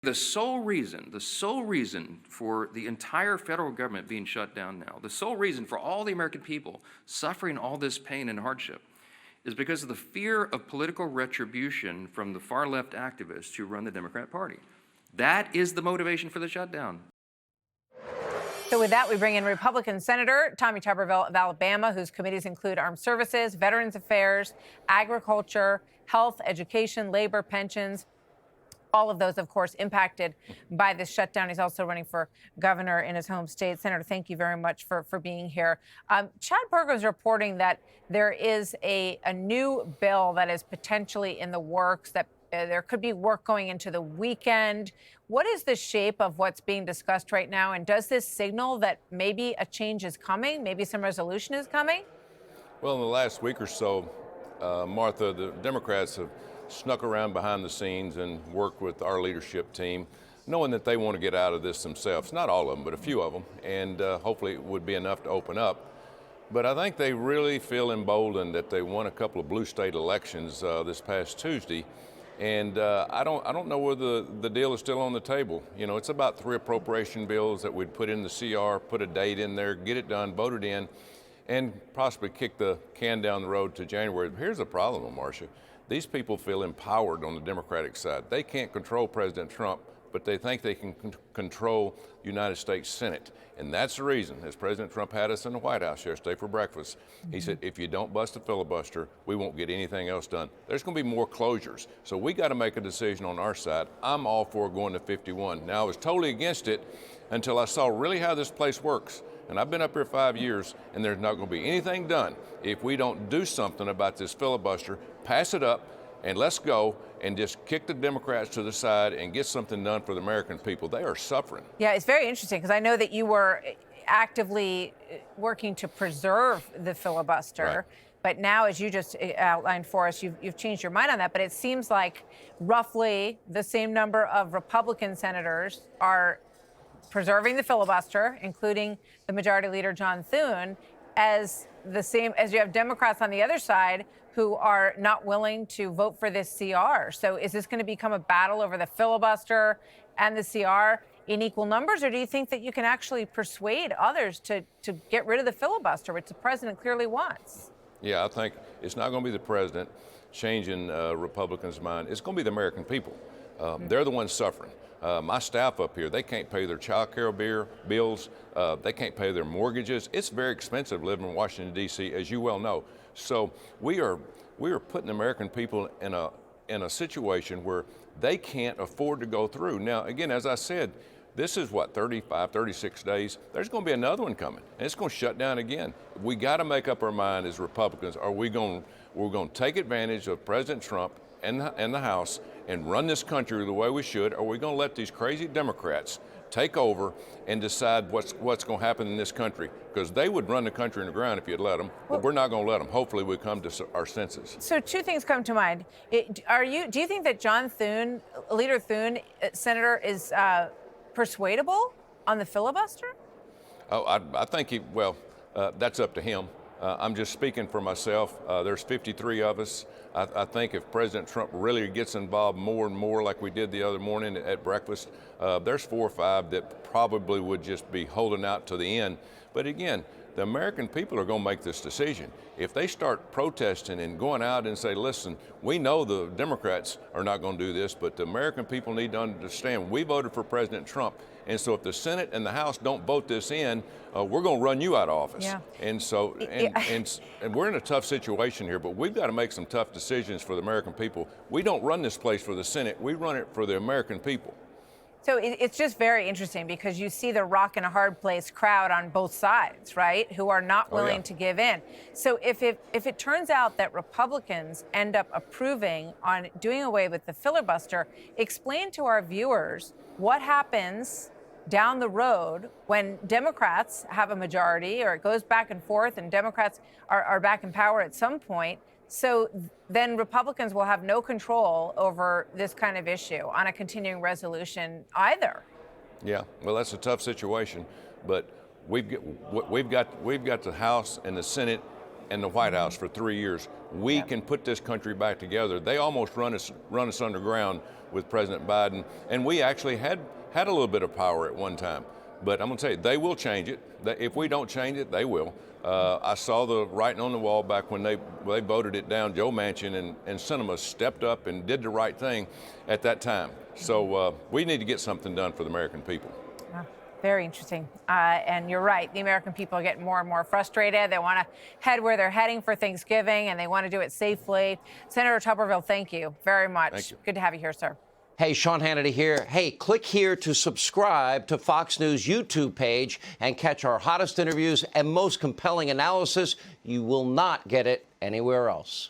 The sole reason for the entire federal government being shut down now, the sole reason for all the American people suffering all this pain and hardship is because of the fear of political retribution from the far left activists who run the Democrat Party. That is the motivation for the shutdown. So with that, we bring in Republican Senator Tommy Tuberville of Alabama, whose committees include Armed Services, Veterans Affairs, Agriculture, Health, Education, Labor, Pensions. All of those, of course, impacted by this shutdown. He's also running for governor in his home state. Senator, thank you very much for being here. Chad Berger is reporting that there is a new bill that is potentially in the works, that there could be work going into the weekend. What is the shape of what's being discussed right now? And does this signal that maybe a change is coming, maybe some resolution is coming? Well, in the last week or so, Martha, the Democrats have snuck around behind the scenes and worked with our leadership team, knowing that they want to get out of this themselves. Not all of them, but a few of them, and hopefully it would be enough to open up. But I think they really feel emboldened that they won a couple of blue state elections this past Tuesday, and I don't know whether the deal is still on the table. You know, it's about 3 appropriation bills that we'd put in the CR, put a date in there, get it done, voted in, and possibly kick the can down the road to January. Here's the problem, Marcia. These people feel empowered on the Democratic side. They can't control President Trump, but they think they can control the United States Senate. And that's the reason, as President Trump had us in the White House yesterday for breakfast, he said, if you don't bust the filibuster, we won't get anything else done. There's going to be more closures. So we got to make a decision on our side. I'm all for going to 51. Now, I was totally against it until I saw really how this place works. And I've been up here 5 years, and there's not going to be anything done if we don't do something about this filibuster, pass it up, and let's go and just kick the Democrats to the side and get something done for the American people. They are suffering. Yeah, it's very interesting because I know that you were actively working to preserve the filibuster. Right. But now, as you just outlined for us, you've changed your mind on that. But it seems like roughly the same number of Republican senators are preserving the filibuster, including the Majority Leader John Thune, as you have Democrats on the other side who are not willing to vote for this CR. So is this going to become a battle over the filibuster and the CR in equal numbers, or do you think that you can actually persuade others to get rid of the filibuster, which the president clearly wants? Yeah, I think it's not going to be the president changing Republicans' mind. It's going to be the American people. They're the ones suffering. My staff up here, they can't pay their child care bills. They can't pay their mortgages. It's very expensive living in Washington, D.C., as you well know. So we are putting American people in a situation where they can't afford to go through. Now, again, as I said, this is what, 35, 36 days. There's going to be another one coming, and it's going to shut down again. We got to make up our mind as Republicans. We're going to take advantage of President Trump and the House and run this country the way we should, or are we going to let these crazy Democrats take over and decide what's going to happen in this country? Because they would run the country in the ground if you'd let them, but we're not going to let them. Hopefully we come to our senses. So 2 things come to mind. Do you think that John Thune, Leader Thune, Senator, is persuadable on the filibuster? Oh, I think that's up to him. I'm just speaking for myself. There's 53 of us. I think if President Trump really gets involved more and more like we did the other morning at breakfast, there's 4 or 5 that probably would just be holding out to the end. But again, the American people are going to make this decision. If they start protesting and going out and say, listen, we know the Democrats are not going to do this, but the American people need to understand we voted for President Trump. And so if the Senate and the House don't vote this in, we're going to run you out of office. Yeah. And so, and we're in a tough situation here, but we've got to make some tough decisions for the American people. We don't run this place for the Senate. We run it for the American people. So it's just very interesting because you see the rock and a hard place crowd on both sides, right, who are not willing to give in. So if it turns out that Republicans end up approving on doing away with the filibuster, explain to our viewers what happens down the road when Democrats have a majority, or it goes back and forth and Democrats are back in power at some point. So then Republicans will have no control over this kind of issue on a continuing resolution either. Yeah, well, that's a tough situation, but we've got the House and the Senate and the White House for 3 years. We can put this country back together. They almost run us underground with President Biden. And we actually had a little bit of power at one time. But I'm going to tell you, they will change it. If we don't change it, they will. I saw the writing on the wall back when they voted it down. Joe Manchin and Sinema stepped up and did the right thing at that time. So we need to get something done for the American people. Very interesting. And you're right. The American people are getting more and more frustrated. They want to head where they're heading for Thanksgiving, and they want to do it safely. Senator Tuberville, thank you very much. Thank you. Good to have you here, sir. Hey, Sean Hannity here. Hey, click here to subscribe to Fox News YouTube page and catch our hottest interviews and most compelling analysis. You will not get it anywhere else.